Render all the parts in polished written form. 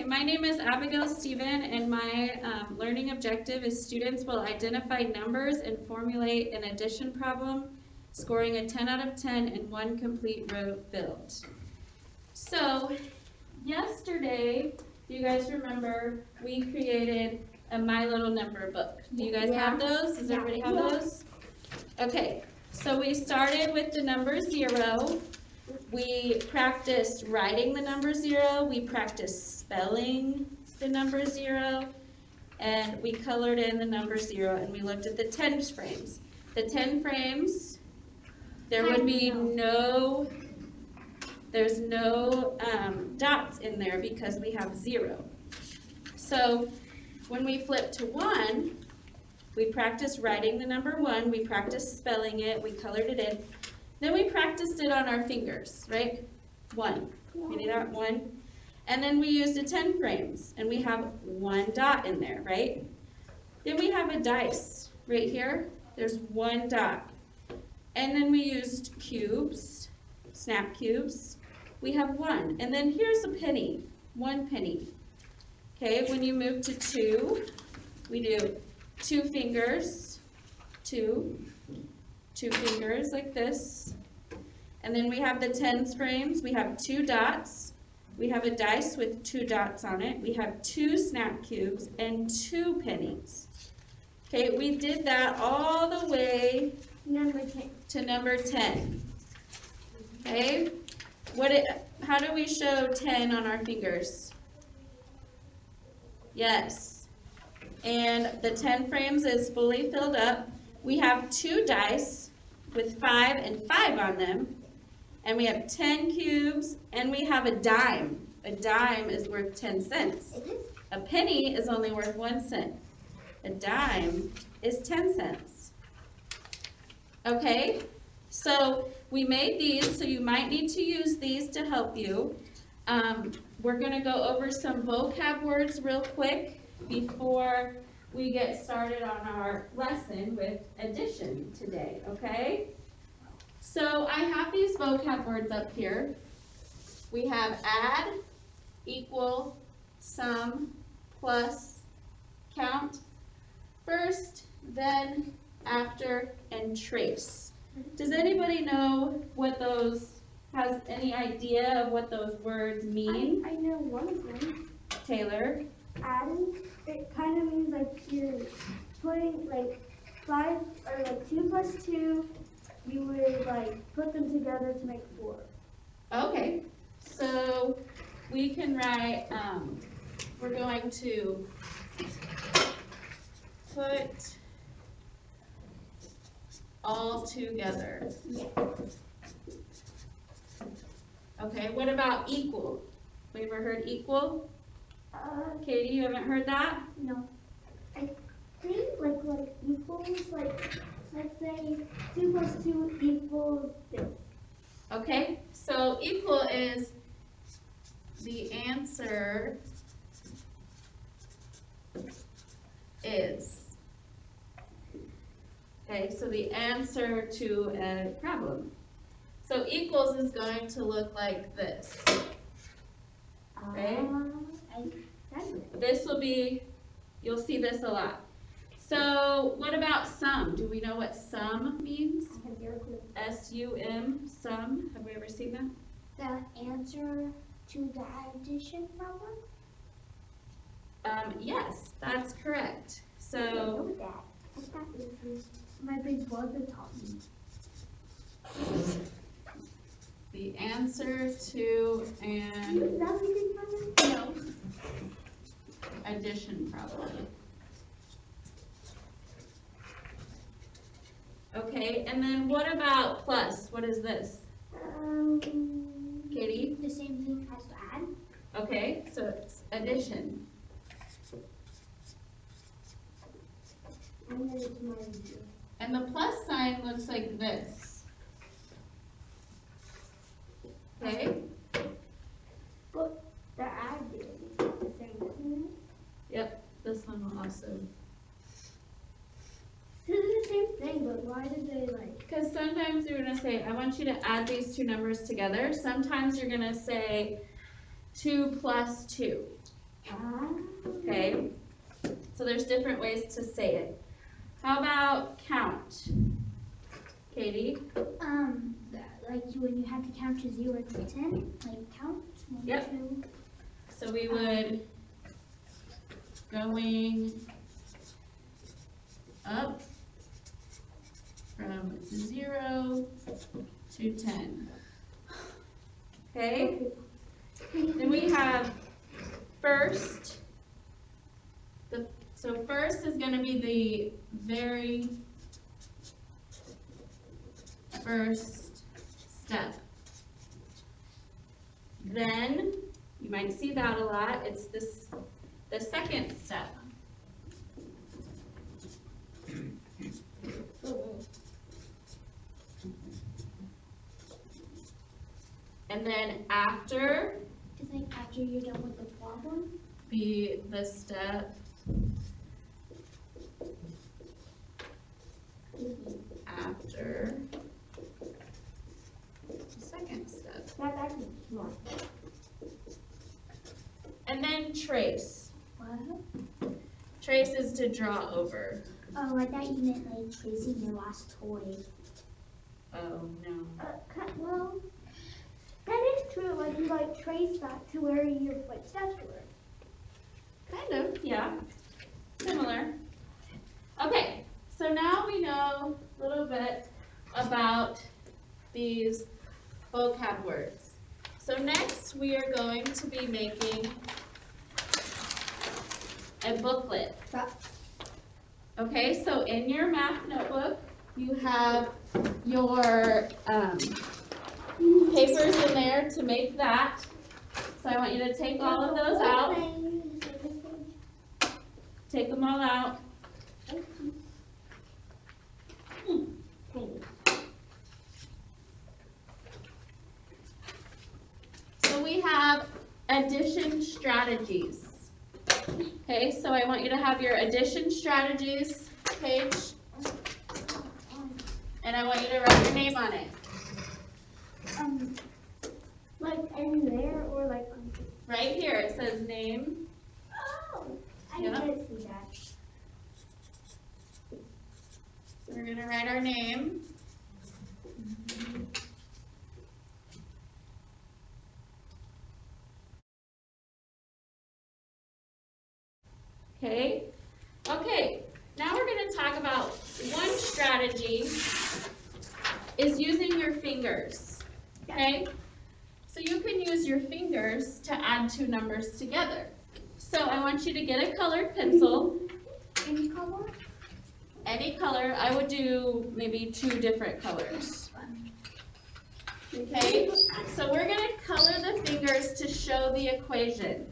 Okay, my name is Abigail Stephen, and my learning objective is students will identify numbers and formulate an addition problem, scoring a 10 out of 10 and one complete row filled. So, yesterday, do you guys remember, we created a My Little Number book. Do you guys have those? Does everybody have those? Okay, so we started with the number 0. We practiced writing the number 0, we practiced spelling the number 0, and we colored in the number 0, and we looked at the 10 frames. The 10 frames, there would be there's no dots in there because we have 0. So when we flip to 1, we practiced writing the number 1, we practiced spelling it, we colored it in. Then we practiced it on our fingers, right? 1. We did that 1. And then we used the 10 frames, and we have 1 dot in there, right? Then we have a dice right here. There's 1 dot. And then we used cubes, snap cubes. We have 1. And then here's a penny, 1 penny. Okay, when you move to 2, we do 2 fingers, 2 fingers like this. And then we have the 10 frames. We have 2 dots. We have a dice with 2 dots on it. We have 2 snap cubes and 2 pennies. Okay, we did that all the way to number 10. Okay, how do we show 10 on our fingers? Yes. And the 10 frames is fully filled up. We have 2 dice with 5 and 5 on them, and we have 10 cubes, and we have a dime. A dime is worth 10 cents. A penny is only worth 1 cent. A dime is 10 cents. Okay, so we made these, so you might need to use these to help you. We're going to go over some vocab words real quick before we get started on our lesson with addition today, okay? So I have these vocab words up here. We have add, equal, sum, plus, count, first, then, after, and trace. Does anybody know what has any idea of what those words mean? I know one of them. Taylor? Adding, it kind of means like you're putting like 5 or like 2 plus 2, you would like put them together to make 4. Okay, so we can write, we're going to put all together. Yeah. Okay, what about equal? We ever heard equal? Katie, you haven't heard that? No. I think like equals, like, let's say 2 plus 2 equals this. Okay, so equal is the answer is. Okay, so the answer to a problem. So equals is going to look like this. Okay? This will be, you'll see this a lot. So what about sum? Do we know what sum means? S-U-M, sum. Have we ever seen that? The answer to the addition problem? Yes, that's correct. So My big brother taught me. the answer to an No. addition problem. Okay, and then what about plus? What is this? Katie? The same thing as to add. Okay, so it's addition. And the plus sign looks like this. Okay? But the add is the same. Yep, this one will also. This is the same thing, but why did they like? Because sometimes you're going to say, I want you to add these two numbers together. Sometimes you're going to say 2 plus 2. Okay? So there's different ways to say it. How about count? Katie? Like when you have to count to 0 to 10, like count 1, Yep. 2. So we would going up from 0 to 10. Okay? Then we have first. So first is going to be the very first step. Then, you might see that a lot, it's the second step. And then after, It's like after you're done with the problem. be the step after the second step. That's actually smart. And then trace. What? Trace is to draw over. Oh, I thought you meant like tracing your last toy. Oh, no. Well, that is true. Like you like trace back to where your footsteps were. Kind of, yeah. Similar. Okay, so now we know a little bit about these vocab words. So next we are going to be making a booklet. Okay, so in your math notebook, you have your papers in there to make that. So I want you to take all of those out. Take them all out. So we have addition strategies. Okay, so I want you to have your addition strategies page, and I want you to write your name on it. Like in there or like on. Right here, it says name. Oh, I Yeah. didn't see that. So we're gonna write our name. Okay. Okay. Now we're going to talk about one strategy is using your fingers. Okay? So you can use your fingers to add two numbers together. So I want you to get a colored pencil. Any color? Any color. I would do maybe 2 different colors. Okay? So we're going to color the fingers to show the equation.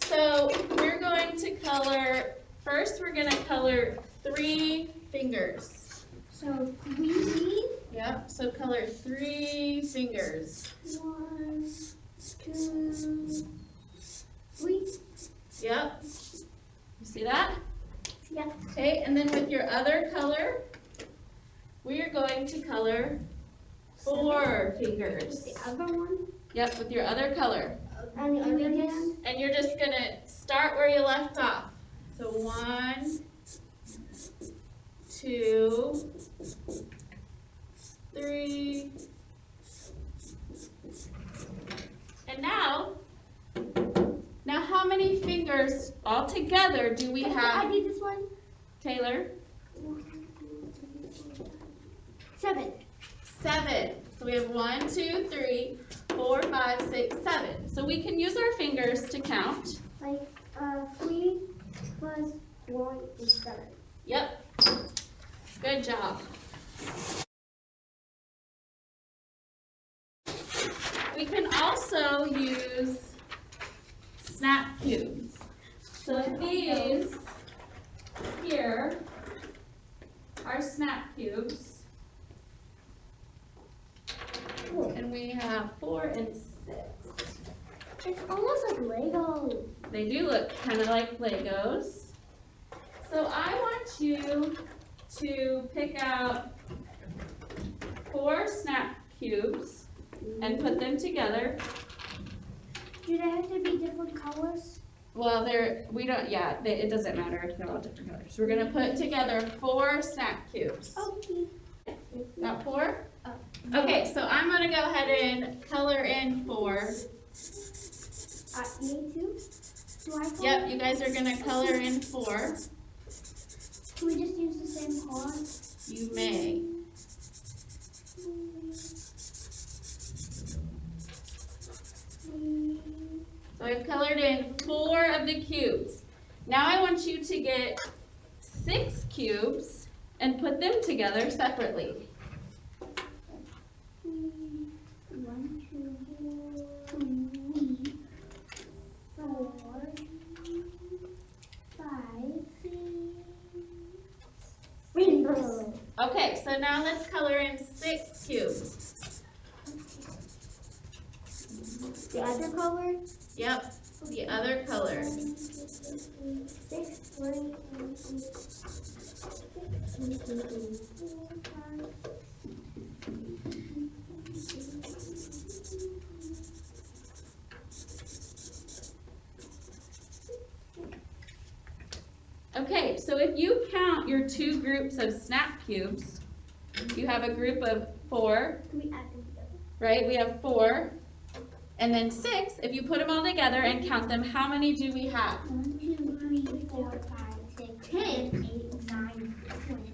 So we're going to color, first we're going to color 3 fingers. So 3. Yep, so color 3 fingers. 1, 2, 3. Yep. You see that? Yeah. Okay, and then with your other color, we are going to color 4 fingers. The other one? Yep, with your other color. And the other hand? And you're just going to start where you left off. So 1, 2, 3. And now how many fingers all together do we I have, did this one. Taylor? 7. 7. So we have 1, 2, 3, 4, 5, 6, 7. So we can use our fingers to count. Like 3 plus 1 is 7. Yep. Good job. We can also use snap cubes. So these here are snap cubes. And we have 4 and 6. It's almost like Lego. They do look kind of like Legos. So I want you to pick out 4 snap cubes and put them together. Do they have to be different colors? Well, it doesn't matter if they're all different colors. We're gonna put together 4 snack cubes. Okay. Got 4? Okay, so I'm gonna go ahead and color in 4. Me too? Do I color? Yep, you guys are gonna color in 4. Can we just use the same font? You may. So I've colored in 4 of the cubes. Now I want you to get 6 cubes and put them together separately. 1, 2, 3, 4, 5, 6. Rainbow. Okay, so now let's color in 6 cubes. The other color? Yep, the other color. 6, 1, 2, 3, 4, 5. Okay, so if you count your 2 groups of snap cubes, you have a group of 4, Can we add them together? right? We have 4, and then 6. If you put them all together and count them, how many do we have? 1, 2, 3, 4, 5, 6, 7, 8, 9, 10,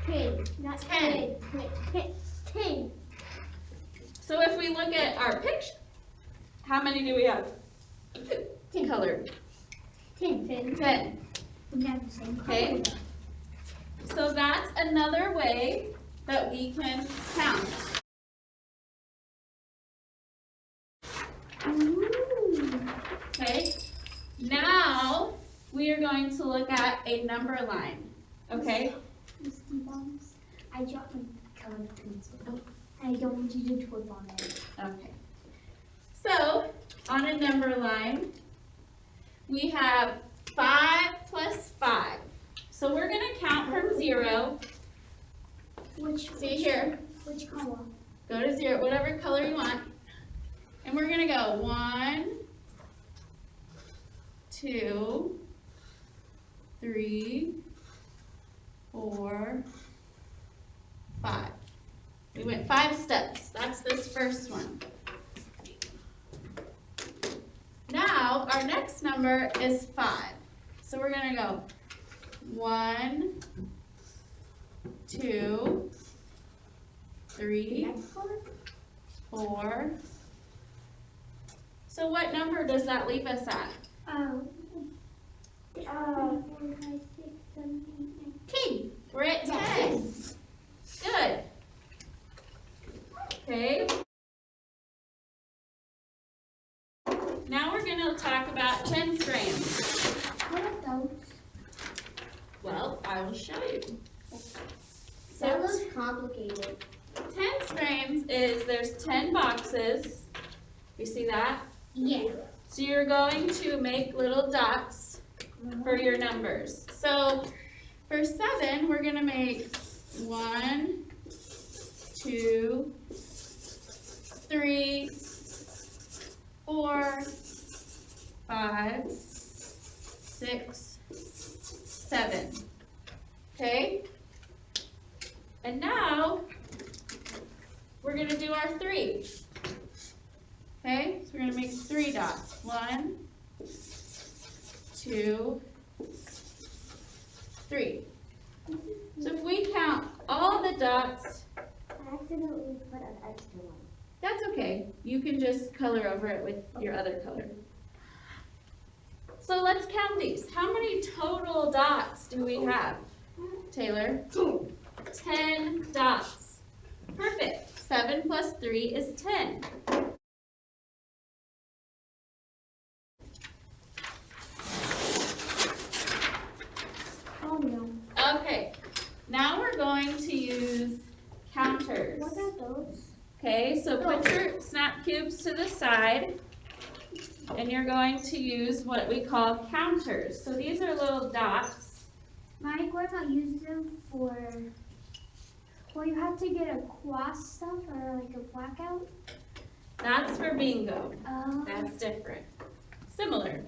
10. Not 10. 10. So if we look at our picture, how many do we have? 10. Colored. 10. 10. We have the same color. Okay. So that's another way that we can count. Ooh. Okay. Now we are going to look at a number line. Okay. Misty bombs. I dropped my colored pencil. I don't want you to twerp on it. Okay. So on a number line, we have 5 plus 5. So we're going to count from 0. See here. Which color? Go to 0, whatever color you want. And we're going to go 1, 2, 3, 4, 5. We went 5 steps. That's this first one. Now, our next number is 5. So we're going to go 1, 2, 3, Next color? 4. So what number does that leave us at? 4, 5, 6, 7, 8, 9, 10. We're at 10. Good. Okay. Now we're going to talk about 10 strands. What are those? Well, I will show you. That So looks complicated. 10 strands is there's 10 boxes. You see that? Yeah. So you're going to make little dots for your numbers. So for 7, we're going to make 1, 2, 3, 4, 5, 6, 7. Okay? And now we're going to do our 3. Okay? So we're going to make 3 dots. 1, 2, 3. So if we count all the dots, I accidentally put an extra one. that's okay. You can just color over it with your other color. So let's count these. How many total dots do we have, Taylor? 10 dots. Perfect. 7 plus 3 is 10. Oh no. Okay. Now we're going to use counters. What are those? Okay, so put your snap cubes to the side, and you're going to use what we call counters. So these are little dots. My grandma used them for, well, you have to get a cross stuff or like a blackout. That's for bingo. Oh. That's different. Similar.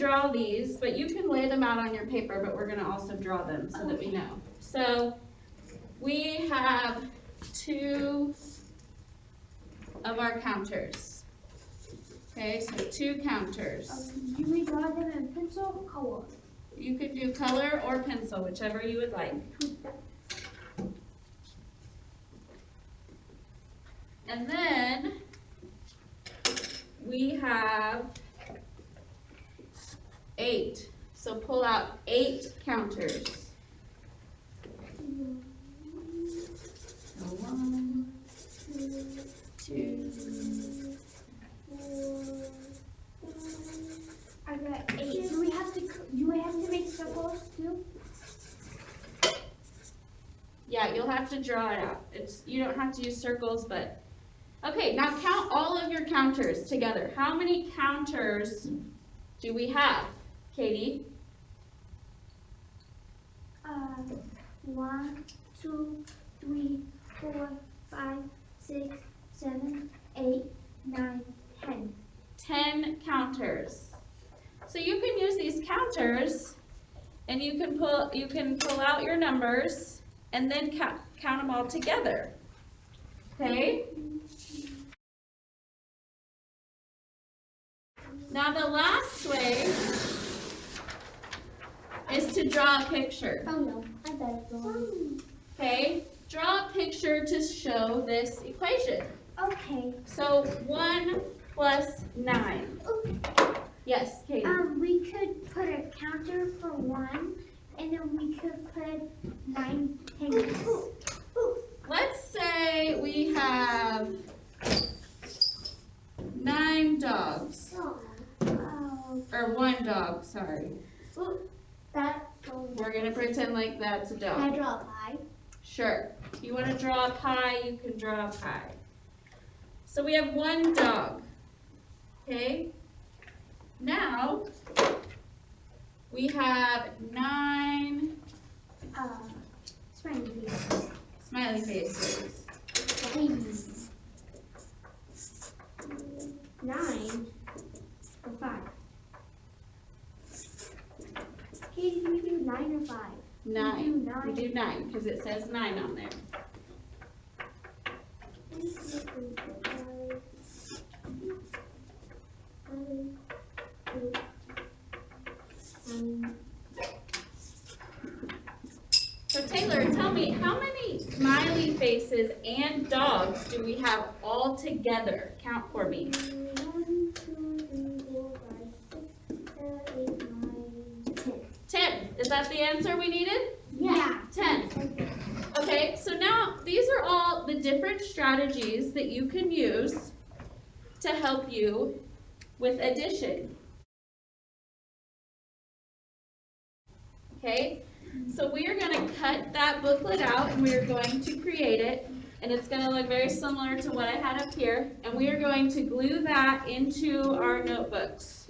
draw these, but you can lay them out on your paper, but we're gonna also draw them so that we know. So we have 2 of our counters. Okay, so 2 counters. Do we draw them in pencil or color? You could do color or pencil, whichever you would like. And then we have 8. So pull out 8 counters. So 1, 2. I got 8. Do we have to make circles too? Yeah, you'll have to draw it out. You don't have to use circles, but okay, now count all of your counters together. How many counters do we have, Katie? 1, 2, 3, 4, 5, 6, 7, 8, 9, 10. 10 counters. So you can use these counters and you can pull out your numbers and then count them all together. Okay? Now the last way is to draw a picture. Oh no, I better draw. Okay? Draw a picture to show this equation. Okay. So 1 plus 9. Yes, Katie. We could put a counter for 1, and then we could put 9 pennies. Let's say we have 9 dogs. Or 1 dog, sorry. We're going to pretend like that's a dog. Can I draw a pie? Sure. If you want to draw a pie, you can draw a pie. So we have 1 dog. Okay? Now, we have 9 smiley faces. Babies. 9 or 5. Katie, do we do 9 or 5? 9. We do 9 because it says 9 on there. So Taylor, tell me, how many smiley faces and dogs do we have all together? Count for me. 1, 2, 3, 4, 5, 6, 7, 8, 9, 10. 10. Is that the answer we needed? Yeah. 10. Okay, so now these are all the different strategies that you can use to help you with addition. Okay, so we are going to cut that booklet out and we are going to create it, and it's going to look very similar to what I had up here, and we are going to glue that into our notebooks.